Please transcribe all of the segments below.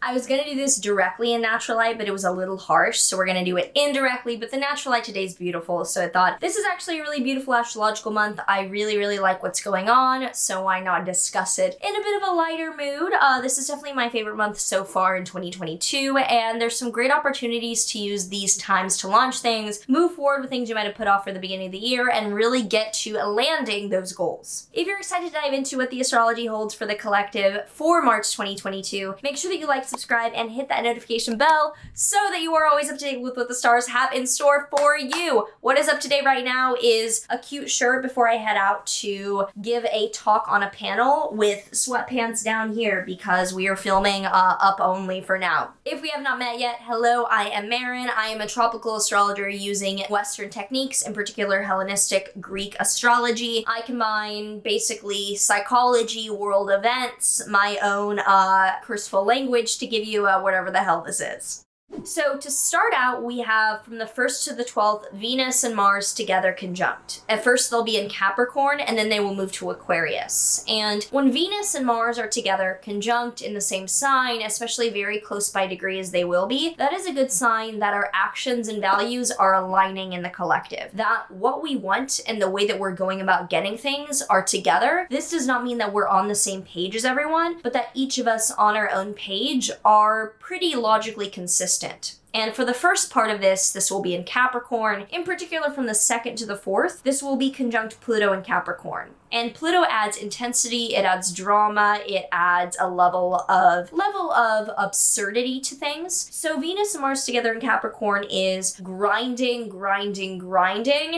I was gonna do this directly in natural light, but it was a little harsh, so we're gonna do it indirectly, but the natural light today is beautiful, so I thought this is actually a really beautiful astrological month. I really, really like what's going on, so why not discuss it in a bit of a lighter mood? This is definitely my favorite month so far in 2022, and there's some great opportunities to use these times to launch things, move forward with things you might have put off for the beginning of the year, and really get to landing those goals. If you're excited to dive into what the astrology holds for the collective for March 2022, make sure that you like, subscribe, and hit that notification bell so that you are always up to date with what the stars have in store for you. What is up to date right now is a cute shirt before I head out to give a talk on a panel with sweatpants down here because we are filming up only for now. If we have not met yet, hello, I am Maren. I am a tropical astrologer using Western techniques, in particular Hellenistic Greek astrology. I combine basically psychology, world events, my own curseful language to give you whatever the hell this is. So to start out, we have from the 1st to the 12th, Venus and Mars together conjunct. At first they'll be in Capricorn and then they will move to Aquarius. And when Venus and Mars are together conjunct in the same sign, especially very close by degree as they will be, that is a good sign that our actions and values are aligning in the collective. That what we want and the way that we're going about getting things are together. This does not mean that we're on the same page as everyone, but that each of us on our own page are pretty logically consistent. And for the first part of this will be in Capricorn. In particular, from the 2nd to the 4th, this will be conjunct Pluto in Capricorn. And Pluto adds intensity, it adds drama, it adds a level of absurdity to things. So Venus and Mars together in Capricorn is grinding,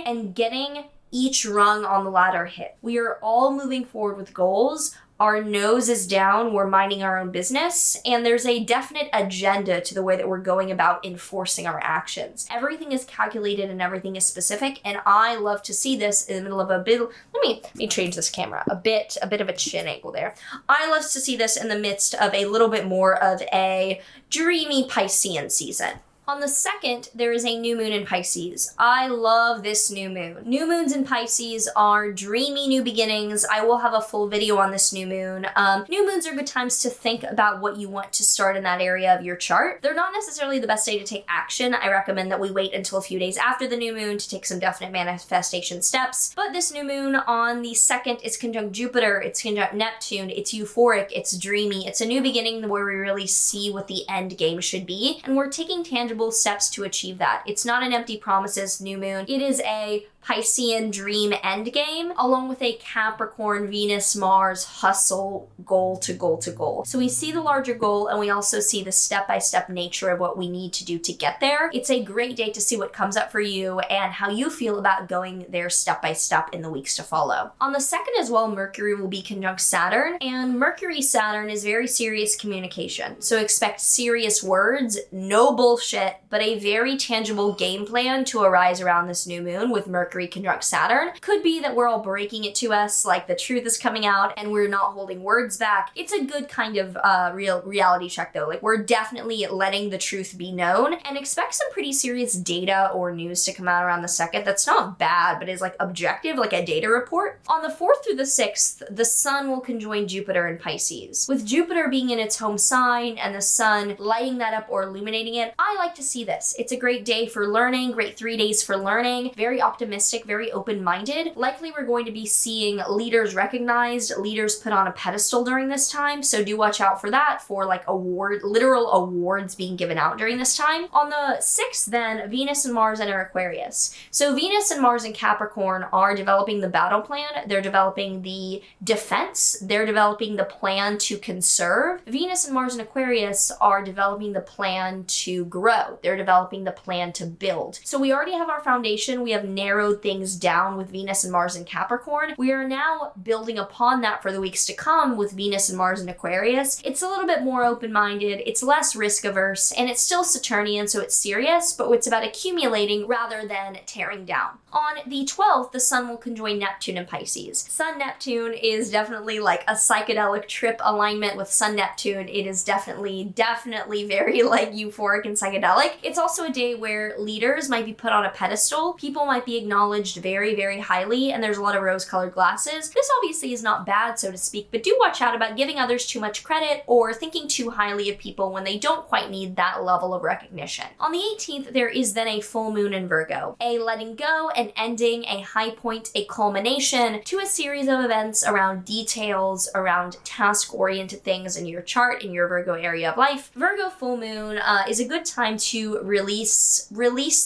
and getting each rung on the ladder hit. We are all moving forward with goals. Our nose is down, we're minding our own business, and there's a definite agenda to the way that we're going about enforcing our actions. Everything is calculated and everything is specific, and I love to see this in the middle of a bit, let me change this camera, a bit of a chin angle there. I love to see this in the midst of a little bit more of a dreamy Piscean season. On the 2nd, there is a new moon in Pisces. I love this new moon. New moons in Pisces are dreamy new beginnings. I will have a full video on this new moon. New moons are good times to think about what you want to start in that area of your chart. They're not necessarily the best day to take action. I recommend that we wait until a few days after the new moon to take some definite manifestation steps. But this new moon on the 2nd is conjunct Jupiter, it's conjunct Neptune, it's euphoric, it's dreamy. It's a new beginning where we really see what the end game should be, and we're taking tangible steps to achieve that. It's not an empty promises new moon. It is a Piscean dream endgame, along with a Capricorn, Venus, Mars hustle goal to goal to goal. So we see the larger goal and we also see the step-by-step nature of what we need to do to get there. It's a great day to see what comes up for you and how you feel about going there step-by-step in the weeks to follow. On the 2nd as well, Mercury will be conjunct Saturn, and Mercury-Saturn is very serious communication. So expect serious words, no bullshit, but a very tangible game plan to arise around this new moon with Mercury conjunct Saturn. Could be that we're all breaking it to us, like the truth is coming out and we're not holding words back. It's a good kind of real reality check though. Like we're definitely letting the truth be known, and expect some pretty serious data or news to come out around the 2nd. That's not bad, but is like objective, like a data report. On the 4th through the 6th, the sun will conjoin Jupiter in Pisces. With Jupiter being in its home sign and the sun lighting that up or illuminating it, I like to see this. It's a great day for learning, great 3 days for learning, very optimistic, very open-minded. Likely we're going to be seeing leaders recognized, leaders put on a pedestal during this time, so do watch out for that, for like literal awards being given out during this time. On the 6th then, Venus and Mars enter Aquarius. So Venus and Mars in Capricorn are developing the battle plan, they're developing the defense, they're developing the plan to conserve. Venus and Mars in Aquarius are developing the plan to grow, they're developing the plan to build. So we already have our foundation, we have narrowed things down with Venus and Mars in Capricorn. We are now building upon that for the weeks to come with Venus and Mars in Aquarius. It's a little bit more open-minded, it's less risk-averse, and it's still Saturnian, so it's serious, but it's about accumulating rather than tearing down. On the 12th, the sun will conjoin Neptune in Pisces. Sun-Neptune is definitely like a psychedelic trip alignment with Sun-Neptune. It is definitely very like euphoric and psychedelic. It's also a day where leaders might be put on a pedestal. People might be acknowledged acknowledged very, very highly, and there's a lot of rose-colored glasses. This obviously is not bad, so to speak, but do watch out about giving others too much credit or thinking too highly of people when they don't quite need that level of recognition. On the 18th, there is then a full moon in Virgo, a letting go, an ending, a high point, a culmination to a series of events around details, around task-oriented things in your chart, in your Virgo area of life. Virgo full moon is a good time to release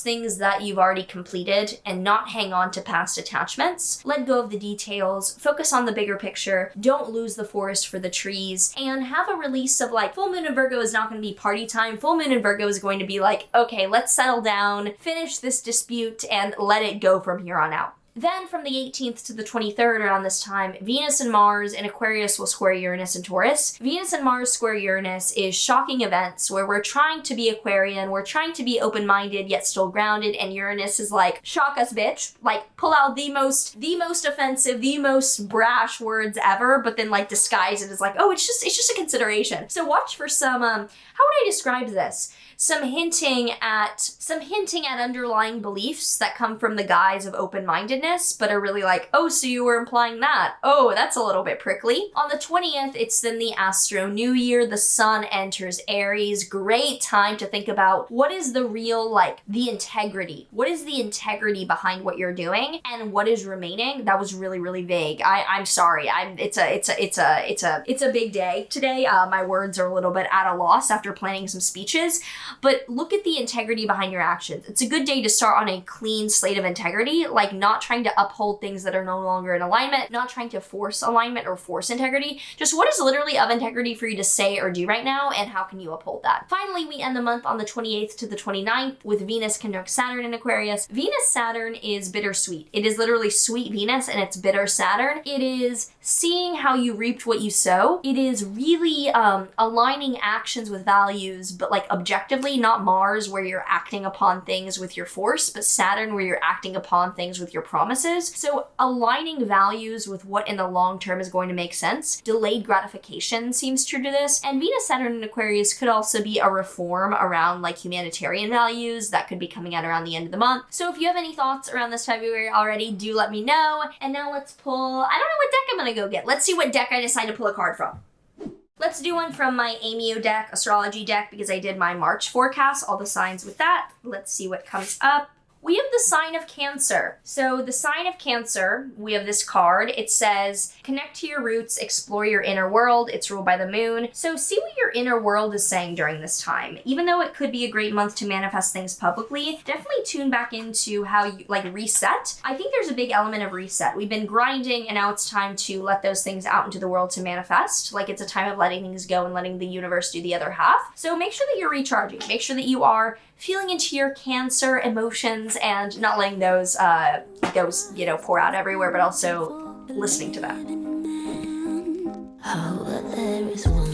things that you've already completed and not hang on to past attachments. Let go of the details, focus on the bigger picture, don't lose the forest for the trees, and have a release of like, full moon in Virgo is not going to be party time. Full moon in Virgo is going to be like, okay, let's settle down, finish this dispute, and let it go from here on out. Then from the 18th to the 23rd around this time, Venus and Mars in Aquarius will square Uranus and Taurus. Venus and Mars square Uranus is shocking events where we're trying to be Aquarian, we're trying to be open-minded yet still grounded, and Uranus is like, shock us, bitch. Like, pull out the most offensive, the most brash words ever, but then like disguise it as like, oh, it's just a consideration. So watch for some, how would I describe this? Some hinting at underlying beliefs that come from the guise of open-mindedness, but are really like, oh, so you were implying that. Oh, that's a little bit prickly. On the 20th, it's then the Astro New Year. The sun enters Aries. Great time to think about what is the real, like, the integrity. What is the integrity behind what you're doing and what is remaining? That was really, really vague. I'm sorry. It's a big day today. My words are a little bit at a loss after planning some speeches. But look at the integrity behind your actions. It's a good day to start on a clean slate of integrity, like not trying to uphold things that are no longer in alignment, not trying to force alignment or force integrity. Just what is literally of integrity for you to say or do right now, and how can you uphold that? Finally, we end the month on the 28th to the 29th with Venus conjunct Saturn in Aquarius. Venus-Saturn is bittersweet. It is literally sweet Venus and it's bitter Saturn. It is seeing how you reaped what you sow. It is really aligning actions with values, but like objectively, not Mars where you're acting upon things with your force, but Saturn where you're acting upon things with your promises. So aligning values with what in the long term is going to make sense. Delayed gratification seems true to this. And Venus-Saturn in Aquarius could also be a reform around like humanitarian values that could be coming out around the end of the month. So if you have any thoughts around this February already, do let me know. And now let's pull, I don't know what deck I'm gonna go get. Let's see what deck I decide to pull a card from. Let's do one from my Amio deck, astrology deck, because I did my March forecast, all the signs with that. Let's see what comes up. We have the sign of Cancer. So the sign of Cancer, we have this card. It says, connect to your roots, explore your inner world. It's ruled by the moon. So see what your inner world is saying during this time. Even though it could be a great month to manifest things publicly, definitely tune back into how you like reset. I think there's a big element of reset. We've been grinding and now it's time to let those things out into the world to manifest. Like it's a time of letting things go and letting the universe do the other half. So make sure that you're recharging. Make sure that you are feeling into your Cancer emotions and not letting those pour out everywhere, but also listening to them. Oh, but there is one